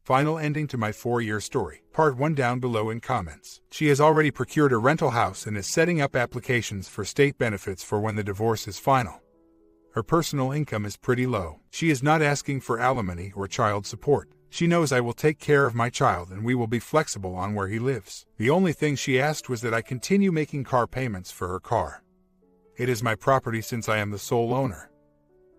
Final ending to my 4-year story. Part 1 down below in comments. She has already procured a rental house and is setting up applications for state benefits for when the divorce is final. Her personal income is pretty low. She is not asking for alimony or child support. She knows I will take care of my child and we will be flexible on where he lives. The only thing she asked was that I continue making car payments for her car. It is my property since I am the sole owner.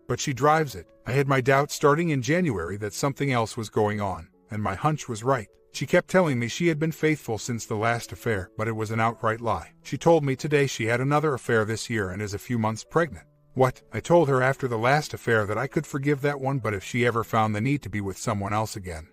But she drives it. I had my doubts starting in January that something else was going on, and my hunch was right. She kept telling me she had been faithful since the last affair, but it was an outright lie. She told me today she had another affair this year and is a few months pregnant. What? I told her after the last affair that I could forgive that one, but if she ever found the need to be with someone else again,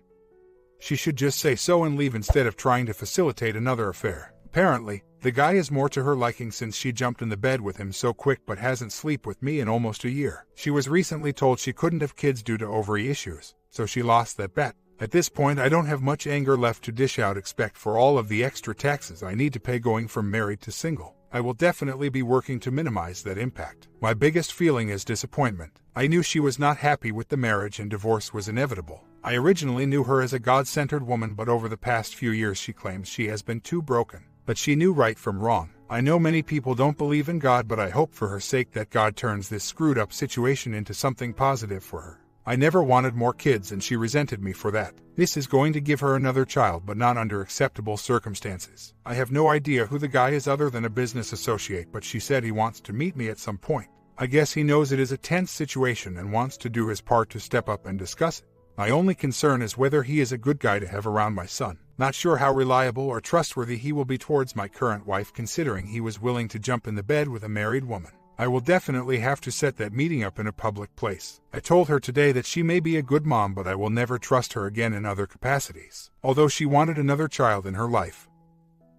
she should just say so and leave instead of trying to facilitate another affair. Apparently, the guy is more to her liking since she jumped in the bed with him so quick but hasn't slept with me in almost a year. She was recently told she couldn't have kids due to ovary issues, so she lost that bet. At this point I don't have much anger left to dish out except for all of the extra taxes I need to pay going from married to single. I will definitely be working to minimize that impact. My biggest feeling is disappointment. I knew she was not happy with the marriage and divorce was inevitable. I originally knew her as a God-centered woman, but over the past few years she claims she has been too broken. But she knew right from wrong. I know many people don't believe in God, but I hope for her sake that God turns this screwed up situation into something positive for her. I never wanted more kids and she resented me for that. This is going to give her another child, but not under acceptable circumstances. I have no idea who the guy is other than a business associate, but she said he wants to meet me at some point. I guess he knows it is a tense situation and wants to do his part to step up and discuss it. My only concern is whether he is a good guy to have around my son. Not sure how reliable or trustworthy he will be towards my current wife, considering he was willing to jump in the bed with a married woman. I will definitely have to set that meeting up in a public place. I told her today that she may be a good mom, but I will never trust her again in other capacities. Although she wanted another child in her life,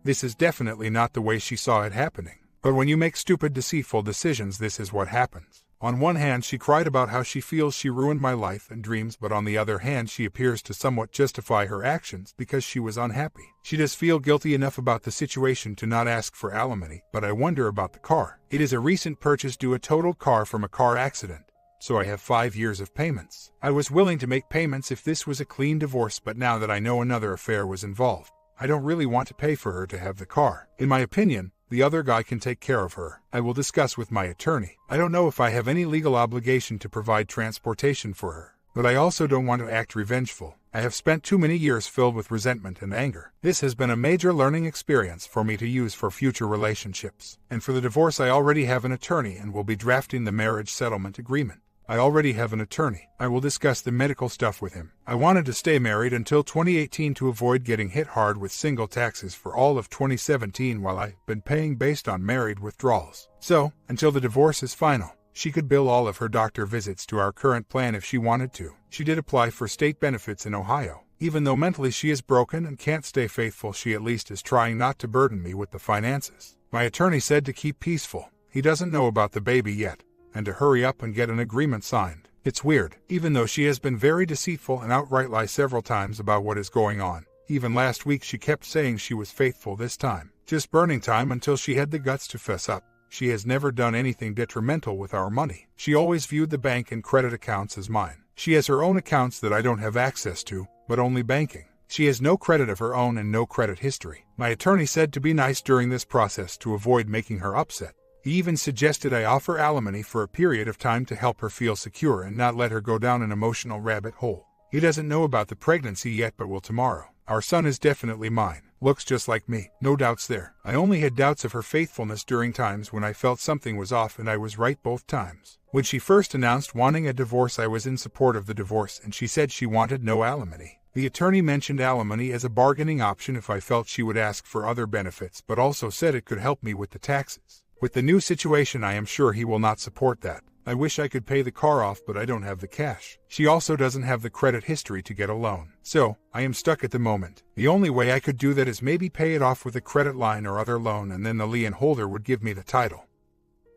this is definitely not the way she saw it happening. But when you make stupid, deceitful decisions, this is what happens. On one hand, she cried about how she feels she ruined my life and dreams, but on the other hand, she appears to somewhat justify her actions because she was unhappy. She does feel guilty enough about the situation to not ask for alimony, but I wonder about the car. It is a recent purchase due a totaled car from a car accident, so I have 5 years of payments. I was willing to make payments if this was a clean divorce, but now that I know another affair was involved, I don't really want to pay for her to have the car. In my opinion, the other guy can take care of her. I will discuss with my attorney. I don't know if I have any legal obligation to provide transportation for her, but I also don't want to act revengeful. I have spent too many years filled with resentment and anger. This has been a major learning experience for me to use for future relationships. And for the divorce, I already have an attorney and will be drafting the marriage settlement agreement. I already have an attorney. I will discuss the medical stuff with him. I wanted to stay married until 2018 to avoid getting hit hard with single taxes for all of 2017 while I've been paying based on married withdrawals. So, until the divorce is final, she could bill all of her doctor visits to our current plan if she wanted to. She did apply for state benefits in Ohio. Even though mentally she is broken and can't stay faithful, she at least is trying not to burden me with the finances. My attorney said to keep peaceful. He doesn't know about the baby yet, and to hurry up and get an agreement signed. It's weird, even though she has been very deceitful and outright lie several times about what is going on. Even last week she kept saying she was faithful this time. Just burning time until she had the guts to fess up. She has never done anything detrimental with our money. She always viewed the bank and credit accounts as mine. She has her own accounts that I don't have access to, but only banking. She has no credit of her own and no credit history. My attorney said to be nice during this process to avoid making her upset. He even suggested I offer alimony for a period of time to help her feel secure and not let her go down an emotional rabbit hole. He doesn't know about the pregnancy yet, but will tomorrow. Our son is definitely mine. Looks just like me. No doubts there. I only had doubts of her faithfulness during times when I felt something was off, and I was right both times. When she first announced wanting a divorce, I was in support of the divorce, and she said she wanted no alimony. The attorney mentioned alimony as a bargaining option if I felt she would ask for other benefits, but also said it could help me with the taxes. With the new situation, I am sure he will not support that. I wish I could pay the car off, but I don't have the cash. She also doesn't have the credit history to get a loan. So, I am stuck at the moment. The only way I could do that is maybe pay it off with a credit line or other loan, and then the lien holder would give me the title.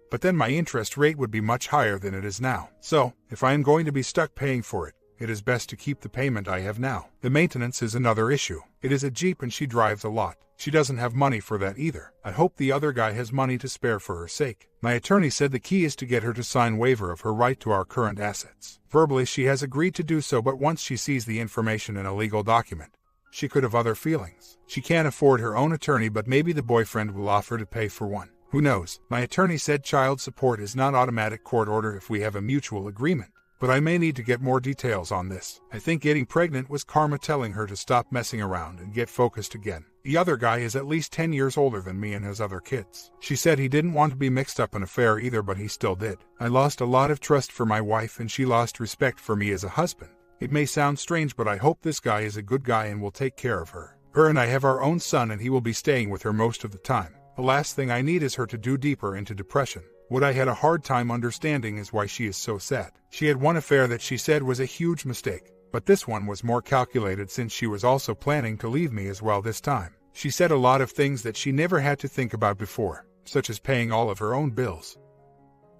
But then my interest rate would be much higher than it is now. So, if I am going to be stuck paying for it, It is best to keep the payment I have now. The maintenance is another issue. It is a Jeep and she drives a lot. She doesn't have money for that either. I hope the other guy has money to spare for her sake. My attorney said the key is to get her to sign waiver of her right to our current assets. Verbally she has agreed to do so, but once she sees the information in a legal document, she could have other feelings. She can't afford her own attorney, but maybe the boyfriend will offer to pay for one. Who knows? My attorney said child support is not automatic court order if we have a mutual agreement. But I may need to get more details on this. I think getting pregnant was karma telling her to stop messing around and get focused again. The other guy is at least 10 years older than me and has other kids. She said he didn't want to be mixed up in an affair either, but he still did. I lost a lot of trust for my wife and she lost respect for me as a husband. It may sound strange, but I hope this guy is a good guy and will take care of her. Her and I have our own son and he will be staying with her most of the time. The last thing I need is her to do deeper into depression. What I had a hard time understanding is why she is so sad. She had one affair that she said was a huge mistake, but this one was more calculated since she was also planning to leave me as well this time. She said a lot of things that she never had to think about before, such as paying all of her own bills,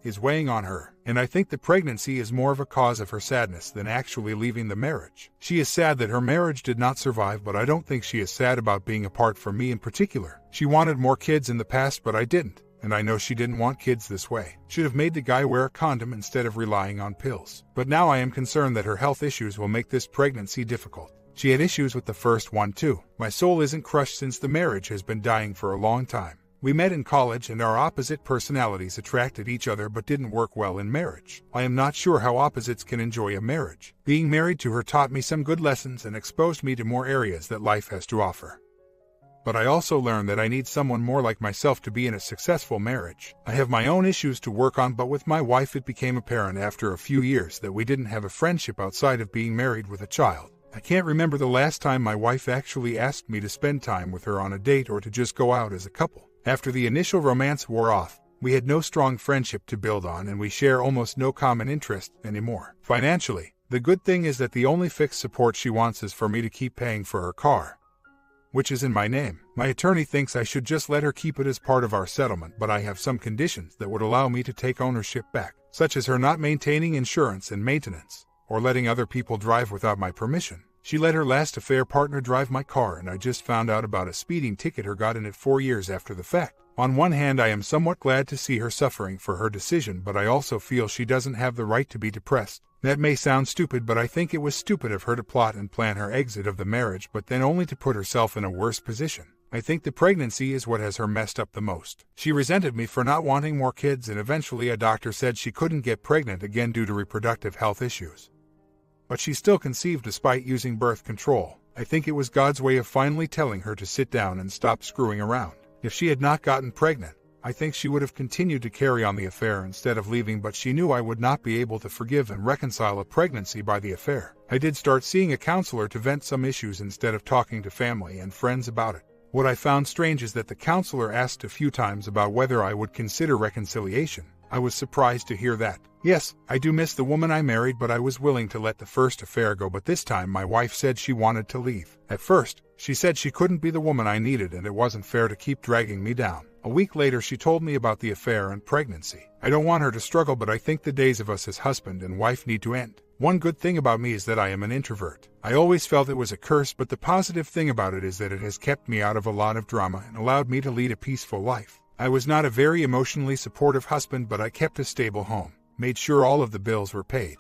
is weighing on her, and I think the pregnancy is more of a cause of her sadness than actually leaving the marriage. She is sad that her marriage did not survive, but I don't think she is sad about being apart from me in particular. She wanted more kids in the past, but I didn't. And I know she didn't want kids this way. Should have made the guy wear a condom instead of relying on pills. But now I am concerned that her health issues will make this pregnancy difficult. She had issues with the first one too. My soul isn't crushed since the marriage has been dying for a long time. We met in college and our opposite personalities attracted each other but didn't work well in marriage. I am not sure how opposites can enjoy a marriage. Being married to her taught me some good lessons and exposed me to more areas that life has to offer. But I also learned that I need someone more like myself to be in a successful marriage. I have my own issues to work on, but with my wife it became apparent after a few years that we didn't have a friendship outside of being married with a child. I can't remember the last time my wife actually asked me to spend time with her on a date or to just go out as a couple. After the initial romance wore off, we had no strong friendship to build on and we share almost no common interest anymore. Financially, the good thing is that the only fixed support she wants is for me to keep paying for her car, which is in my name. My attorney thinks I should just let her keep it as part of our settlement, but I have some conditions that would allow me to take ownership back, such as her not maintaining insurance and maintenance, or letting other people drive without my permission. She let her last affair partner drive my car, and I just found out about a speeding ticket her got in it 4 years after the fact. On one hand, I am somewhat glad to see her suffering for her decision, but I also feel she doesn't have the right to be depressed. That may sound stupid, but I think it was stupid of her to plot and plan her exit of the marriage, but then only to put herself in a worse position. I think the pregnancy is what has her messed up the most. She resented me for not wanting more kids, and eventually a doctor said she couldn't get pregnant again due to reproductive health issues. But she still conceived despite using birth control. I think it was God's way of finally telling her to sit down and stop screwing around. If she had not gotten pregnant, I think she would have continued to carry on the affair instead of leaving, but she knew I would not be able to forgive and reconcile a pregnancy by the affair. I did start seeing a counselor to vent some issues instead of talking to family and friends about it. What I found strange is that the counselor asked a few times about whether I would consider reconciliation. I was surprised to hear that. Yes, I do miss the woman I married, but I was willing to let the first affair go, but this time my wife said she wanted to leave. At first, she said she couldn't be the woman I needed and it wasn't fair to keep dragging me down. A week later she told me about the affair and pregnancy. I don't want her to struggle, but I think the days of us as husband and wife need to end. One good thing about me is that I am an introvert. I always felt it was a curse, but the positive thing about it is that it has kept me out of a lot of drama and allowed me to lead a peaceful life. I was not a very emotionally supportive husband, but I kept a stable home, made sure all of the bills were paid,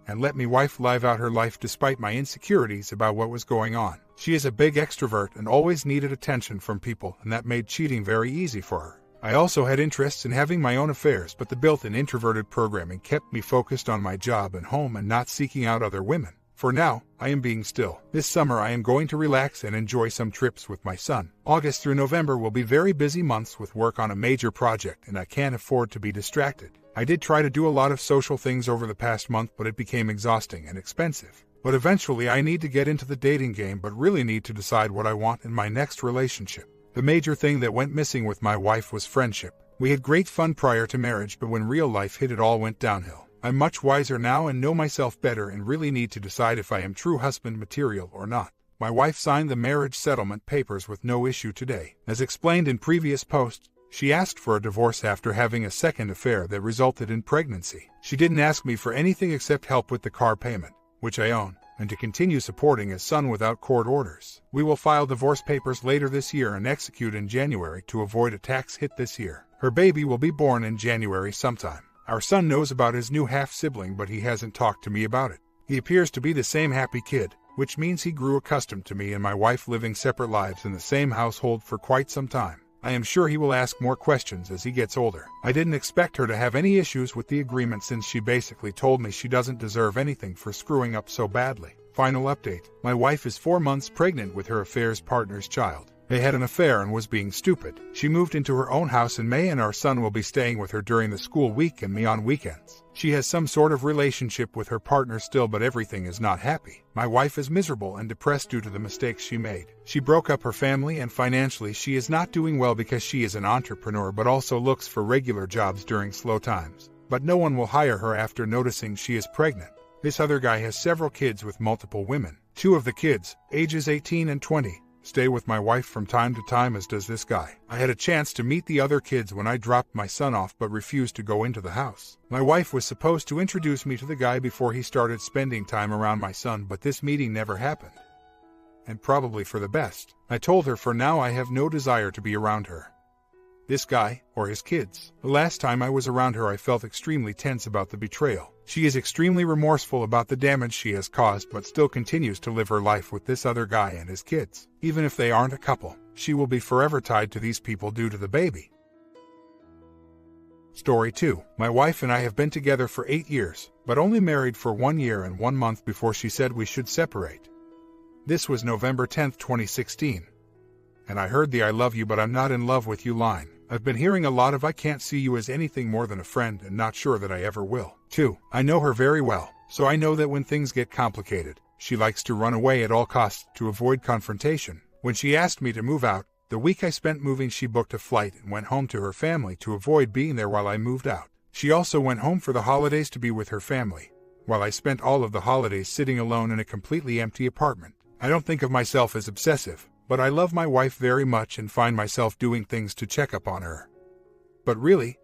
and let my wife live out her life despite my insecurities about what was going on. She is a big extrovert and always needed attention from people, and that made cheating very easy for her. I also had interests in having my own affairs, but the built-in introverted programming kept me focused on my job and home and not seeking out other women. For now, I am being still. This summer I am going to relax and enjoy some trips with my son. August through November will be very busy months with work on a major project, and I can't afford to be distracted. I did try to do a lot of social things over the past month, but it became exhausting and expensive. But eventually I need to get into the dating game, but really need to decide what I want in my next relationship. The major thing that went missing with my wife was friendship. We had great fun prior to marriage, but when real life hit, it all went downhill. I'm much wiser now and know myself better and really need to decide if I am true husband material or not. My wife signed the marriage settlement papers with no issue today. As explained in previous posts, she asked for a divorce after having a second affair that resulted in pregnancy. She didn't ask me for anything except help with the car payment, which I own, and to continue supporting his son without court orders. We will file divorce papers later this year and execute in January to avoid a tax hit this year. Her baby will be born in January sometime. Our son knows about his new half-sibling, but he hasn't talked to me about it. He appears to be the same happy kid, which means he grew accustomed to me and my wife living separate lives in the same household for quite some time. I am sure he will ask more questions as he gets older. I didn't expect her to have any issues with the agreement since she basically told me she doesn't deserve anything for screwing up so badly. Final update. My wife is 4 months pregnant with her affair's partner's child. They had an affair and was being stupid. She moved into her own house in May and our son will be staying with her during the school week and me on weekends. She has some sort of relationship with her partner still, but everything is not happy. My wife is miserable and depressed due to the mistakes she made. She broke up her family and financially she is not doing well because she is an entrepreneur but also looks for regular jobs during slow times. But no one will hire her after noticing she is pregnant. This other guy has several kids with multiple women. 2 of the kids, ages 18 and 20, stay with my wife from time to time, as does this guy. I had a chance to meet the other kids when I dropped my son off but refused to go into the house. My wife was supposed to introduce me to the guy before he started spending time around my son, but this meeting never happened. And probably for the best. I told her for now I have no desire to be around her. This guy, or his kids. The last time I was around her I felt extremely tense about the betrayal. She is extremely remorseful about the damage she has caused but still continues to live her life with this other guy and his kids. Even if they aren't a couple, she will be forever tied to these people due to the baby. Story 2. My wife and I have been together for 8 years, but only married for 1 year and 1 month before she said we should separate. This was November 10, 2016. And I heard the "I love you but I'm not in love with you" line. I've been hearing a lot of "I can't see you as anything more than a friend and not sure that I ever will." 2. I know her very well, so I know that when things get complicated, she likes to run away at all costs to avoid confrontation. When she asked me to move out, the week I spent moving, she booked a flight and went home to her family to avoid being there while I moved out. She also went home for the holidays to be with her family, while I spent all of the holidays sitting alone in a completely empty apartment. I don't think of myself as obsessive, but I love my wife very much and find myself doing things to check up on her. But really,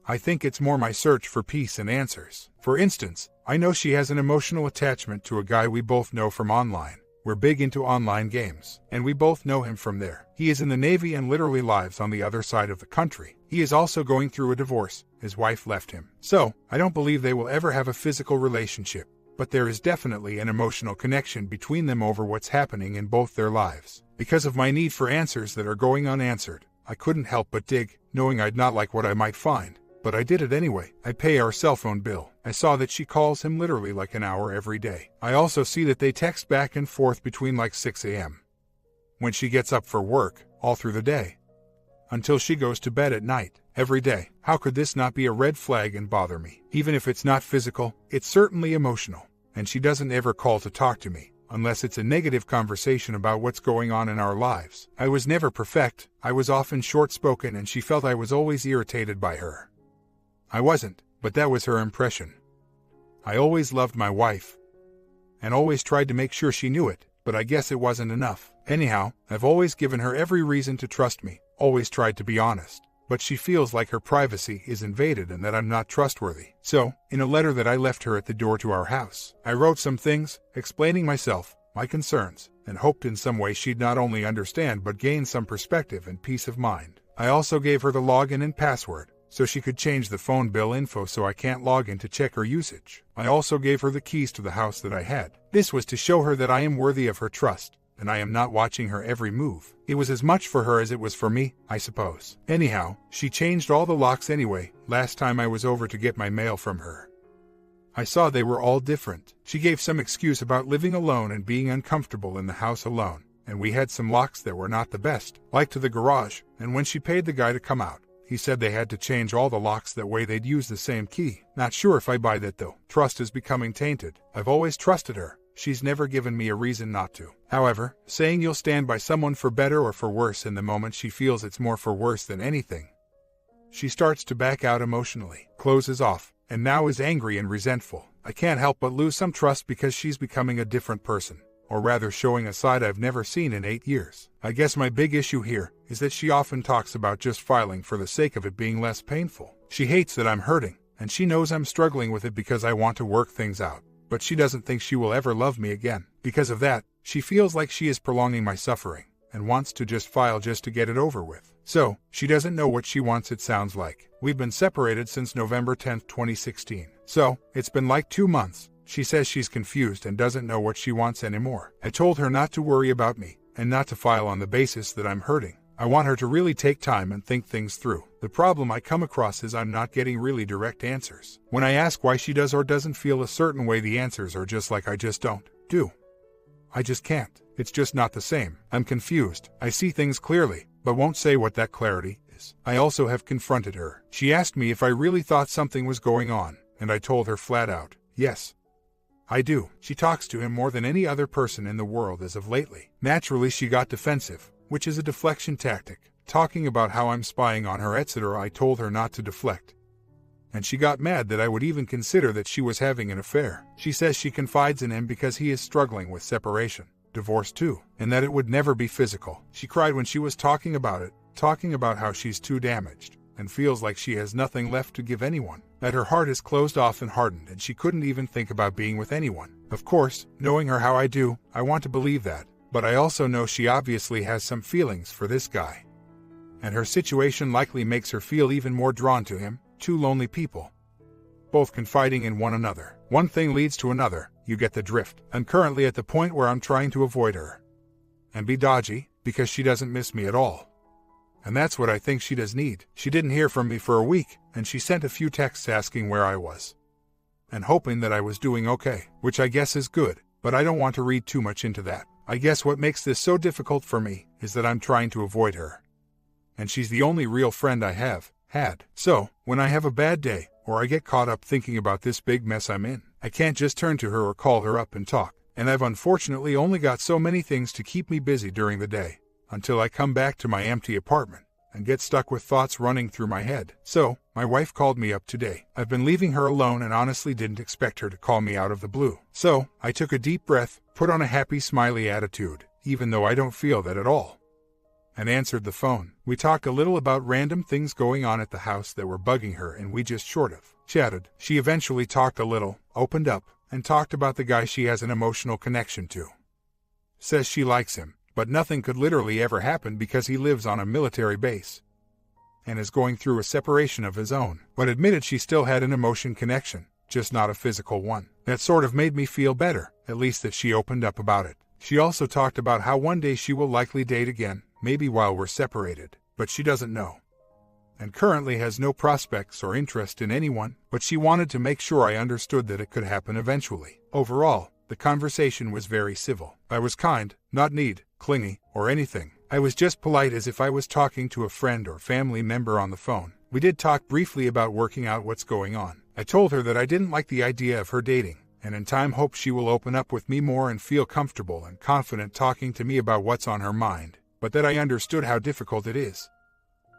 I think it's more my search for peace and answers. For instance, I know she has an emotional attachment to a guy we both know from online. We're big into online games, and we both know him from there. He is in the Navy and literally lives on the other side of the country. He is also going through a divorce. His wife left him. So, I don't believe they will ever have a physical relationship, but there is definitely an emotional connection between them over what's happening in both their lives. Because of my need for answers that are going unanswered, I couldn't help but dig, knowing I'd not like what I might find. But I did it anyway. I pay our cell phone bill. I saw that she calls him literally like an hour every day. I also see that they text back and forth between like 6 a.m. when she gets up for work, all through the day, until she goes to bed at night, every day. How could this not be a red flag and bother me? Even if it's not physical, it's certainly emotional. And she doesn't ever call to talk to me, unless it's a negative conversation about what's going on in our lives. I was never perfect. I was often short-spoken and she felt I was always irritated by her. I wasn't, but that was her impression. I always loved my wife, and always tried to make sure she knew it, but I guess it wasn't enough. Anyhow, I've always given her every reason to trust me, always tried to be honest, but she feels like her privacy is invaded and that I'm not trustworthy. So, in a letter that I left her at the door to our house, I wrote some things, explaining myself, my concerns, and hoped in some way she'd not only understand but gain some perspective and peace of mind. I also gave her the login and password, so she could change the phone bill info so I can't log in to check her usage. I also gave her the keys to the house that I had. This was to show her that I am worthy of her trust, and I am not watching her every move. It was as much for her as it was for me, I suppose. Anyhow, she changed all the locks anyway, last time I was over to get my mail from her. I saw they were all different. She gave some excuse about living alone and being uncomfortable in the house alone, and we had some locks that were not the best, like to the garage, and when she paid the guy to come out, he said they had to change all the locks, that way they'd use the same key. Not sure if I buy that though. Trust is becoming tainted. I've always trusted her. She's never given me a reason not to. However, saying you'll stand by someone for better or for worse in the moment she feels it's more for worse than anything, she starts to back out emotionally, closes off, and now is angry and resentful. I can't help but lose some trust because she's becoming a different person, or rather showing a side I've never seen in 8 years. I guess my big issue here is that she often talks about just filing for the sake of it being less painful. She hates that I'm hurting, and she knows I'm struggling with it because I want to work things out. but she doesn't think she will ever love me again. Because of that, she feels like she is prolonging my suffering, and wants to just file just to get it over with. So, she doesn't know what she wants, it sounds like. We've been separated since November 10th, 2016. So, it's been like 2 months. She says she's confused and doesn't know what she wants anymore. I told her not to worry about me, and not to file on the basis that I'm hurting. I want her to really take time and think things through. The problem I come across is I'm not getting really direct answers. When I ask why she does or doesn't feel a certain way, the answers are just like I just don't do. I just can't. It's just not the same. I'm confused. I see things clearly, but won't say what that clarity is. I also have confronted her. She asked me if I really thought something was going on, and I told her flat out, yes, I do. She talks to him more than any other person in the world as of lately. Naturally, she got defensive, which is a deflection tactic, talking about how I'm spying on her, etc. I told her not to deflect, and she got mad that I would even consider that she was having an affair. She says she confides in him because he is struggling with separation, divorce too, and that it would never be physical. She cried when she was talking about it, talking about how she's too damaged, and feels like she has nothing left to give anyone, that her heart is closed off and hardened and she couldn't even think about being with anyone. Of course, knowing her how I do, I want to believe that, but I also know she obviously has some feelings for this guy. And her situation likely makes her feel even more drawn to him. Two lonely people, both confiding in one another. One thing leads to another, you get the drift. I'm currently at the point where I'm trying to avoid her and be dodgy, because she doesn't miss me at all. And that's what I think she does need. She didn't hear from me for a week, and she sent a few texts asking where I was, and hoping that I was doing okay, which I guess is good, but I don't want to read too much into that. I guess what makes this so difficult for me is that I'm trying to avoid her, and she's the only real friend I have had. So, when I have a bad day, or I get caught up thinking about this big mess I'm in, I can't just turn to her or call her up and talk. And I've unfortunately only got so many things to keep me busy during the day, until I come back to my empty apartment, and get stuck with thoughts running through my head. So, my wife called me up today. I've been leaving her alone and honestly didn't expect her to call me out of the blue. So, I took a deep breath, put on a happy smiley attitude, even though I don't feel that at all, and answered the phone. We talked a little about random things going on at the house that were bugging her, and we just sort of chatted. She eventually talked a little, opened up, and talked about the guy she has an emotional connection to. Says she likes him, but nothing could literally ever happen because he lives on a military base and is going through a separation of his own, but admitted she still had an emotion connection, just not a physical one. That sort of made me feel better, at least that she opened up about it. She also talked about how one day she will likely date again, maybe while we're separated, but she doesn't know, and currently has no prospects or interest in anyone, but she wanted to make sure I understood that it could happen eventually. Overall, the conversation was very civil. I was kind, not neat, clingy, or anything. I was just polite, as if I was talking to a friend or family member on the phone. We did talk briefly about working out what's going on. I told her that I didn't like the idea of her dating, and in time hope she will open up with me more and feel comfortable and confident talking to me about what's on her mind, but that I understood how difficult it is,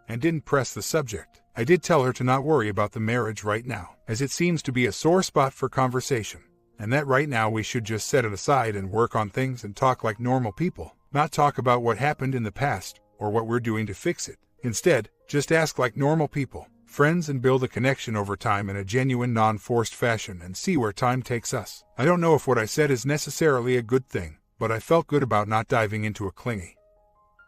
and didn't press the subject. I did tell her to not worry about the marriage right now, as it seems to be a sore spot for conversation, and that right now we should just set it aside and work on things and talk like normal people, not talk about what happened in the past or what we're doing to fix it. Instead, just ask like normal people, friends, and build a connection over time in a genuine, non-forced fashion and see where time takes us. I don't know if what I said is necessarily a good thing, but I felt good about not diving into a clingy,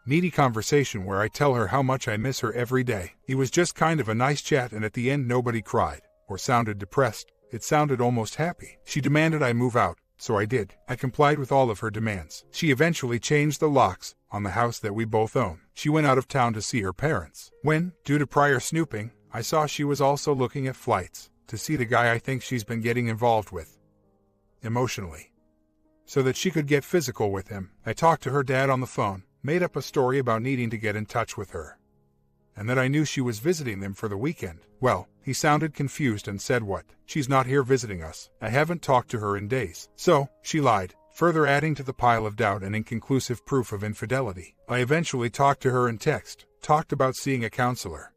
needy conversation where I tell her how much I miss her every day. It was just kind of a nice chat, and at the end nobody cried or sounded depressed. It sounded almost happy. She demanded I move out, so I did. I complied with all of her demands. She eventually changed the locks on the house that we both own. She went out of town to see her parents. When, due to prior snooping, I saw she was also looking at flights to see the guy I think she's been getting involved with emotionally, so that she could get physical with him. I talked to her dad on the phone, made up a story about needing to get in touch with her, and that I knew she was visiting them for the weekend. Well, he sounded confused and said, "What? She's not here visiting us. I haven't talked to her in days." So, she lied, further adding to the pile of doubt and inconclusive proof of infidelity. I eventually talked to her in text, talked about seeing a counselor.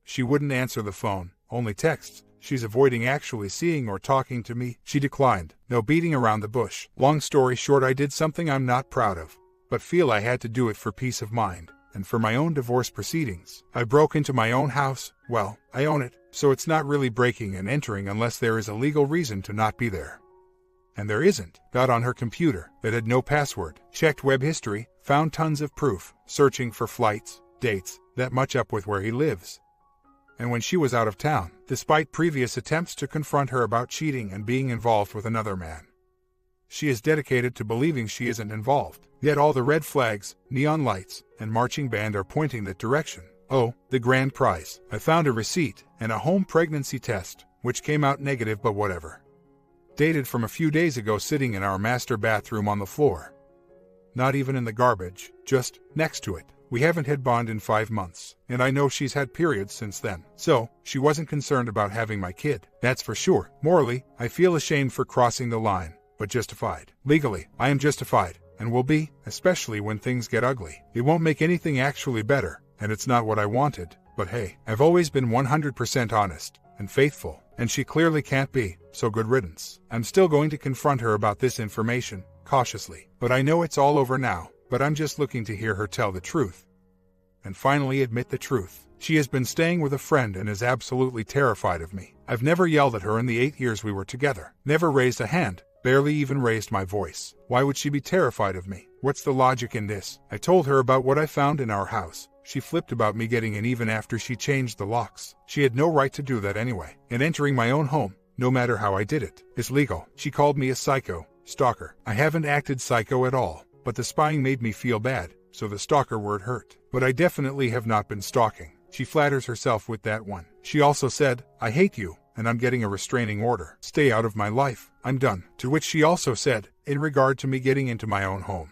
She wouldn't answer the phone, only texts. She's avoiding actually seeing or talking to me. She declined. No beating around the bush. Long story short, I did something I'm not proud of, but feel I had to do it for peace of mind, and for my own divorce proceedings. I broke into my own house. Well, I own it, so it's not really breaking and entering unless there is a legal reason to not be there. and there isn't. Got on her computer that had no password, checked web history, found tons of proof, searching for flights, dates, that much up with where he lives. And when she was out of town, despite previous attempts to confront her about cheating and being involved with another man, she is dedicated to believing she isn't involved. Yet all the red flags, neon lights, and marching band are pointing that direction. Oh, the grand prize. I found a receipt and a home pregnancy test, which came out negative, but whatever. Dated from a few days ago, sitting in our master bathroom on the floor. Not even in the garbage, just next to it. We haven't had bond in 5 months, and I know she's had periods since then. So, she wasn't concerned about having my kid, that's for sure. Morally, I feel ashamed for crossing the line, but justified. Legally, I am justified, and will be, especially when things get ugly. It won't make anything actually better, and it's not what I wanted, but hey, I've always been 100% honest and faithful, and she clearly can't be, so good riddance. I'm still going to confront her about this information, cautiously, but I know it's all over now, but I'm just looking to hear her tell the truth. And finally admit the truth. She has been staying with a friend and is absolutely terrified of me. I've never yelled at her in the 8 years we were together, never raised a hand, barely even raised my voice. Why would she be terrified of me? What's the logic in this? I told her about what I found in our house. She flipped about me getting in even after she changed the locks. She had no right to do that anyway. And entering my own home, no matter how I did it, is legal. She called me a psycho, stalker. I haven't acted psycho at all, but the spying made me feel bad, so the stalker word hurt. But I definitely have not been stalking. She flatters herself with that one. She also said, I hate you, and I'm getting a restraining order. Stay out of my life. I'm done. To which she also said, in regard to me getting into my own home,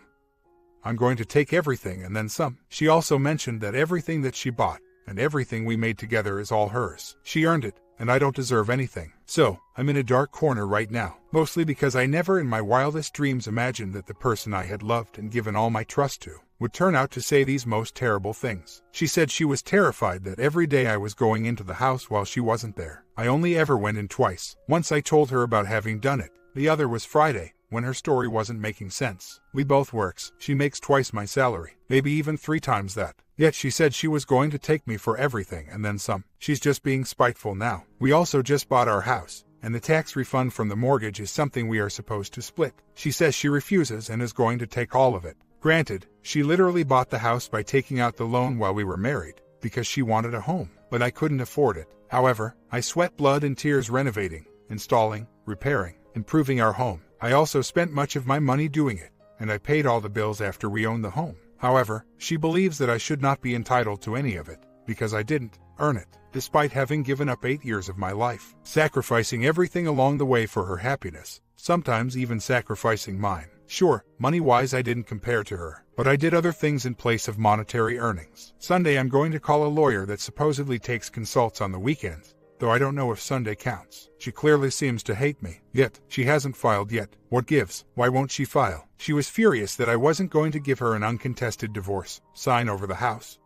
I'm going to take everything and then some. She also mentioned that everything that she bought and everything we made together is all hers. She earned it, and I don't deserve anything. So, I'm in a dark corner right now, mostly because I never in my wildest dreams imagined that the person I had loved and given all my trust to would turn out to say these most terrible things. She said she was terrified that every day I was going into the house while she wasn't there. I only ever went in twice. Once I told her about having done it. The other was Friday, when her story wasn't making sense. We both works. She makes twice my salary, maybe even 3 times that. Yet she said she was going to take me for everything and then some. She's just being spiteful now. We also just bought our house, and the tax refund from the mortgage is something we are supposed to split. She says she refuses and is going to take all of it. Granted, she literally bought the house by taking out the loan while we were married, because she wanted a home, but I couldn't afford it. However, I sweat blood and tears renovating, installing, repairing, improving our home. I also spent much of my money doing it, and I paid all the bills after we owned the home. However, she believes that I should not be entitled to any of it, because I didn't earn it, despite having given up 8 years of my life, sacrificing everything along the way for her happiness, sometimes even sacrificing mine. Sure, money-wise I didn't compare to her, but I did other things in place of monetary earnings. Sunday I'm going to call a lawyer that supposedly takes consults on the weekends, though I don't know if Sunday counts. She clearly seems to hate me, yet she hasn't filed yet. What gives? Why won't she file? She was furious that I wasn't going to give her an uncontested divorce, sign over the house,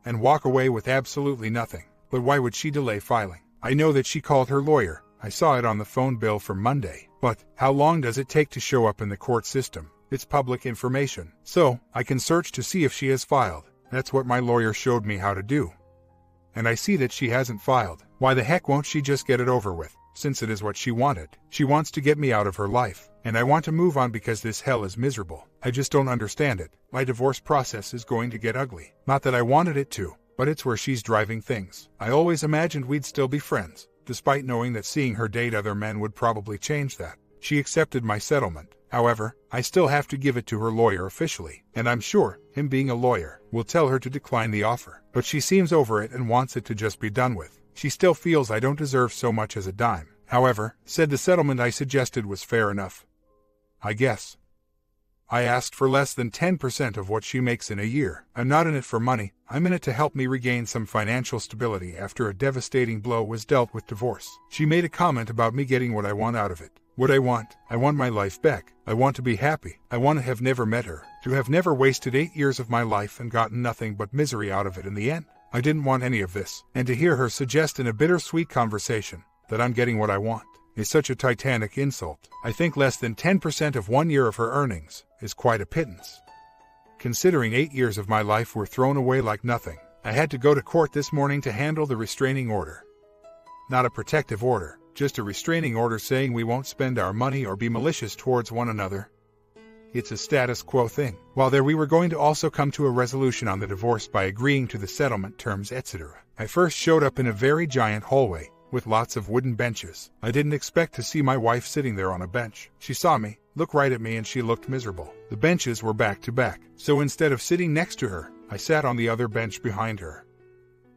and walk away with absolutely nothing. But why would she delay filing? I know that she called her lawyer. I saw it on the phone bill for Monday. But how long does it take to show up in the court system? It's public information, so I can search to see if she has filed. That's what my lawyer showed me how to do. And I see that she hasn't filed. Why the heck won't she just get it over with, since it is what she wanted? She wants to get me out of her life, and I want to move on because this hell is miserable. I just don't understand it. My divorce process is going to get ugly. Not that I wanted it to, but it's where she's driving things. I always imagined we'd still be friends, despite knowing that seeing her date other men would probably change that. She accepted my settlement. However, I still have to give it to her lawyer officially, and I'm sure, him being a lawyer, will tell her to decline the offer. But she seems over it and wants it to just be done with. She still feels I don't deserve so much as a dime. However, said the settlement I suggested was fair enough. I guess. I asked for less than 10% of what she makes in a year. I'm not in it for money. I'm in it to help me regain some financial stability after a devastating blow was dealt with divorce. She made a comment about me getting what I want out of it. What I want my life back. I want to be happy. I want to have never met her, to have never wasted 8 years of my life and gotten nothing but misery out of it in the end. I didn't want any of this, and to hear her suggest in a bittersweet conversation that I'm getting what I want is such a titanic insult. I think less than 10% of 1 year of her earnings is quite a pittance. Considering 8 years of my life were thrown away like nothing, I had to go to court this morning to handle the restraining order. Not a protective order, just a restraining order saying we won't spend our money or be malicious towards one another. It's a status quo thing. While there we were going to also come to a resolution on the divorce by agreeing to the settlement terms, etc. I first showed up in a very giant hallway, with lots of wooden benches. I didn't expect to see my wife sitting there on a bench. She saw me, look right at me, and she looked miserable. The benches were back to back, so instead of sitting next to her, I sat on the other bench behind her.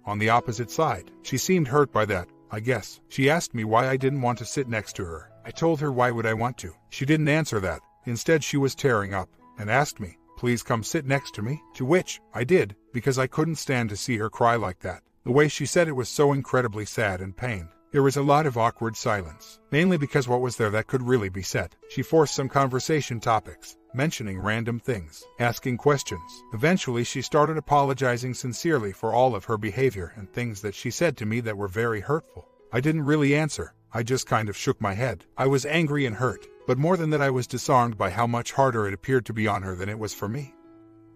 On the opposite side. She seemed hurt by that, I guess. She asked me why I didn't want to sit next to her. I told her why would I want to. She didn't answer that. Instead she was tearing up, and asked me, please come sit next to me, to which I did, because I couldn't stand to see her cry like that. The way she said it was so incredibly sad and pained. There was a lot of awkward silence, mainly because what was there that could really be said? She forced some conversation topics, mentioning random things, asking questions. Eventually she started apologizing sincerely for all of her behavior and things that she said to me that were very hurtful. I didn't really answer, I just kind of shook my head. I was angry and hurt, but more than that I was disarmed by how much harder it appeared to be on her than it was for me.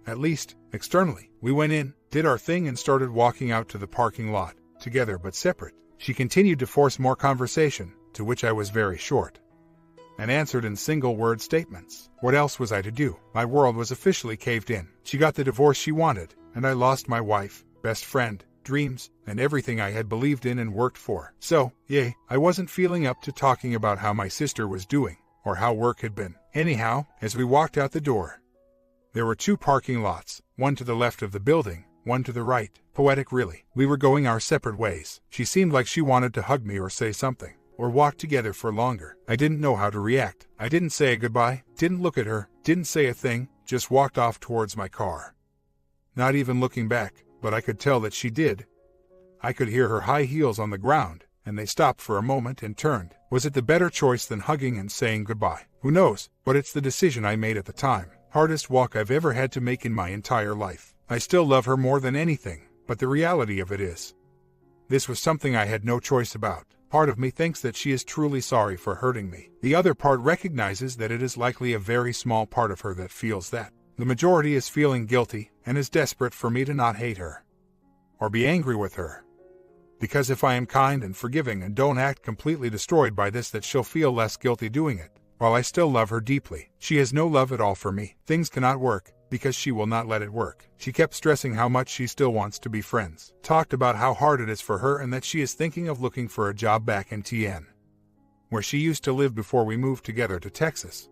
At least, externally. We went in, did our thing, and started walking out to the parking lot, together but separate. She continued to force more conversation, to which I was very short, and answered in single-word statements. What else was I to do? My world was officially caved in. She got the divorce she wanted, and I lost my wife, best friend, dreams, and everything I had believed in and worked for. So, yay, I wasn't feeling up to talking about how my sister was doing, or how work had been. Anyhow, as we walked out the door, there were 2 parking lots, one to the left of the building, one to the right. Poetic, really. We were going our separate ways. She seemed like she wanted to hug me or say something, or walk together for longer. I didn't know how to react. I didn't say a goodbye, didn't look at her, didn't say a thing, just walked off towards my car. Not even looking back, but I could tell that she did. I could hear her high heels on the ground, and they stopped for a moment and turned. Was it the better choice than hugging and saying goodbye? Who knows, but it's the decision I made at the time. Hardest walk I've ever had to make in my entire life. I still love her more than anything, but the reality of it is, this was something I had no choice about. Part of me thinks that she is truly sorry for hurting me. The other part recognizes that it is likely a very small part of her that feels that. The majority is feeling guilty and is desperate for me to not hate her or be angry with her. Because if I am kind and forgiving and don't act completely destroyed by this, that she'll feel less guilty doing it. While I still love her deeply, she has no love at all for me. Things cannot work, because she will not let it work. She kept stressing how much she still wants to be friends. Talked about how hard it is for her and that she is thinking of looking for a job back in TN, where she used to live before we moved together to Texas.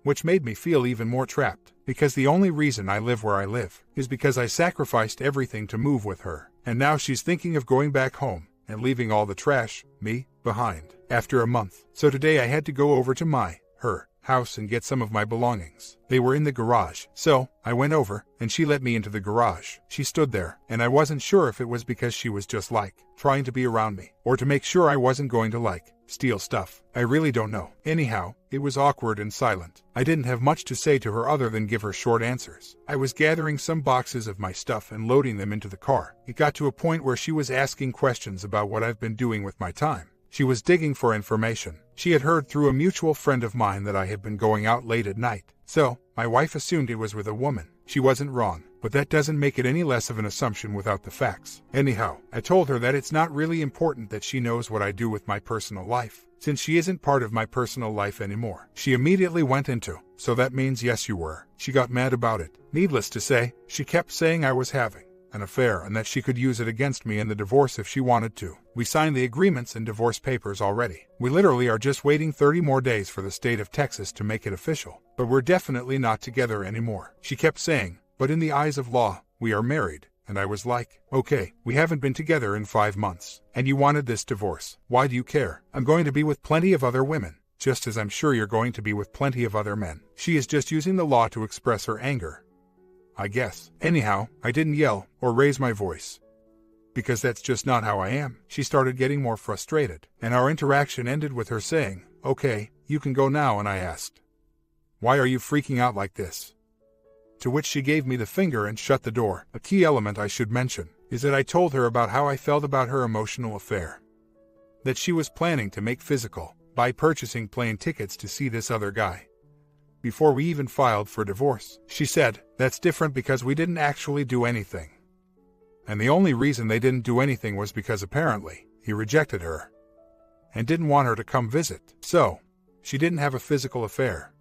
Which made me feel even more trapped, because the only reason I live where I live is because I sacrificed everything to move with her. And now she's thinking of going back home and leaving all the trash, me, behind, after a month. So today I had to go over to her house and get some of my belongings. They were in the garage, so I went over, and she let me into the garage. She stood there, and I wasn't sure if it was because she was just trying to be around me, or to make sure I wasn't going to steal stuff. I really don't know. Anyhow, it was awkward and silent. I didn't have much to say to her other than give her short answers. I was gathering some boxes of my stuff and loading them into the car. It got to a point where she was asking questions about what I've been doing with my time. She was digging for information. She had heard through a mutual friend of mine that I had been going out late at night. So, my wife assumed it was with a woman. She wasn't wrong, but that doesn't make it any less of an assumption without the facts. Anyhow, I told her that it's not really important that she knows what I do with my personal life, since she isn't part of my personal life anymore. She immediately went into, so that means yes you were. She got mad about it. Needless to say, she kept saying I was having an affair and that she could use it against me in the divorce if she wanted to. We signed the agreements and divorce papers already. We literally are just waiting 30 more days for the state of Texas to make it official. But we're definitely not together anymore. She kept saying, but in the eyes of law, we are married. And I was like, okay, we haven't been together in 5 months. And you wanted this divorce. Why do you care? I'm going to be with plenty of other women, just as I'm sure you're going to be with plenty of other men. She is just using the law to express her anger, I guess. Anyhow, I didn't yell or raise my voice, because that's just not how I am. She started getting more frustrated, and our interaction ended with her saying, okay, you can go now, and I asked, why are you freaking out like this? To which she gave me the finger and shut the door. A key element I should mention is that I told her about how I felt about her emotional affair, that she was planning to make physical by purchasing plane tickets to see this other guy before we even filed for divorce. She said, that's different because we didn't actually do anything. And the only reason they didn't do anything was because apparently he rejected her. and didn't want her to come visit. So, she didn't have a physical affair.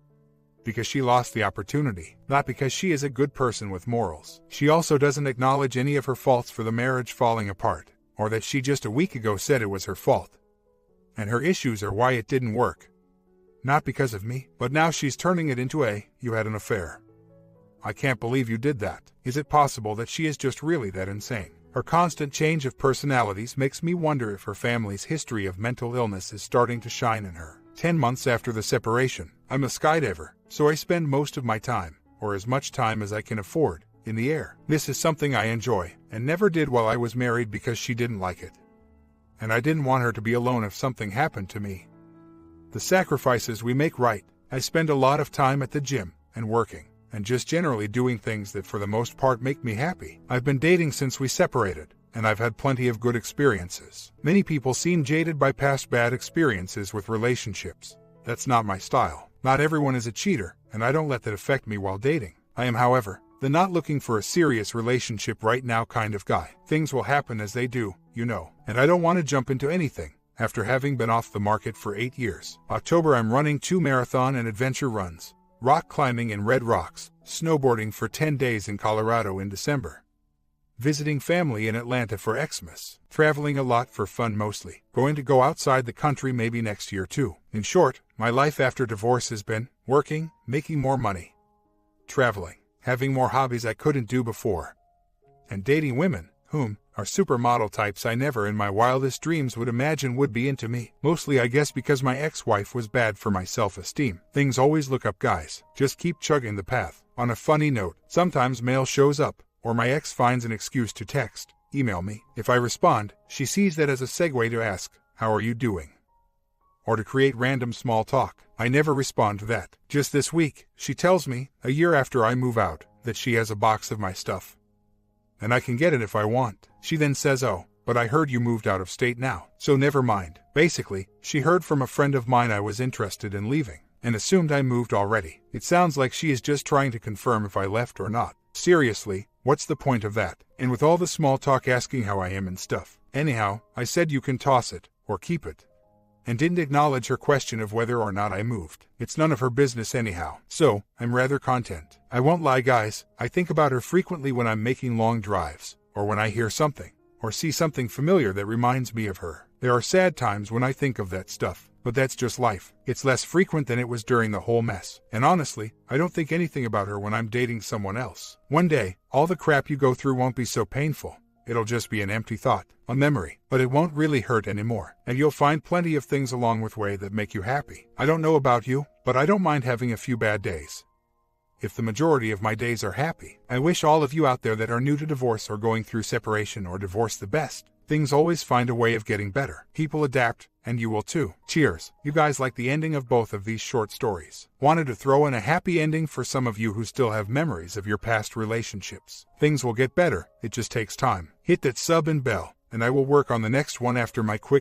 Because she lost the opportunity, not because she is a good person with morals. She also doesn't acknowledge any of her faults for the marriage falling apart, or that she just a week ago said it was her fault. And her issues are why it didn't work. Not because of me, but now she's turning it into you had an affair. I can't believe you did that. Is it possible that she is just really that insane? Her constant change of personalities makes me wonder if her family's history of mental illness is starting to shine in her. 10 months after the separation, I'm a skydiver, so I spend most of my time, or as much time as I can afford, in the air. This is something I enjoy, and never did while I was married because she didn't like it. And I didn't want her to be alone if something happened to me. The sacrifices we make, right? I spend a lot of time at the gym, and working, and just generally doing things that for the most part make me happy. I've been dating since we separated, and I've had plenty of good experiences. Many people seem jaded by past bad experiences with relationships. That's not my style. Not everyone is a cheater, and I don't let that affect me while dating. I am, however, the not looking for a serious relationship right now kind of guy. Things will happen as they do, you know, and I don't want to jump into anything. After having been off the market for 8 years. October I'm running 2 marathon and adventure runs. Rock climbing in Red Rocks, snowboarding for 10 days in Colorado in December. Visiting family in Atlanta for Xmas. Traveling a lot for fun mostly. Going to go outside the country maybe next year too. In short, my life after divorce has been working, making more money, traveling, having more hobbies I couldn't do before, and dating women, whom are supermodel types I never in my wildest dreams would imagine would be into me. Mostly I guess because my ex-wife was bad for my self-esteem. Things always look up, guys. Just keep chugging the path. On a funny note, sometimes mail shows up, or my ex finds an excuse to text, email me. If I respond, she sees that as a segue to ask, "How are you doing?" Or to create random small talk. I never respond to that. Just this week, she tells me, a year after I move out, that she has a box of my stuff. And I can get it if I want. She then says, "Oh, but I heard you moved out of state now, so never mind." Basically, she heard from a friend of mine I was interested in leaving, and assumed I moved already. It sounds like she is just trying to confirm if I left or not. Seriously, what's the point of that? And with all the small talk asking how I am and stuff. Anyhow, I said you can toss it, or keep it. And didn't acknowledge her question of whether or not I moved. It's none of her business anyhow. So, I'm rather content. I won't lie, guys, I think about her frequently when I'm making long drives, or when I hear something, or see something familiar that reminds me of her. There are sad times when I think of that stuff, but that's just life. It's less frequent than it was during the whole mess. And honestly, I don't think anything about her when I'm dating someone else. One day, all the crap you go through won't be so painful. It'll just be an empty thought, a memory, but it won't really hurt anymore. And you'll find plenty of things along the way that make you happy. I don't know about you, but I don't mind having a few bad days. If the majority of my days are happy, I wish all of you out there that are new to divorce or going through separation or divorce the best. Things always find a way of getting better. People adapt, and you will too. Cheers. You guys like the ending of both of these short stories. Wanted to throw in a happy ending for some of you who still have memories of your past relationships. Things will get better, it just takes time. Hit that sub and bell, and I will work on the next one after my quick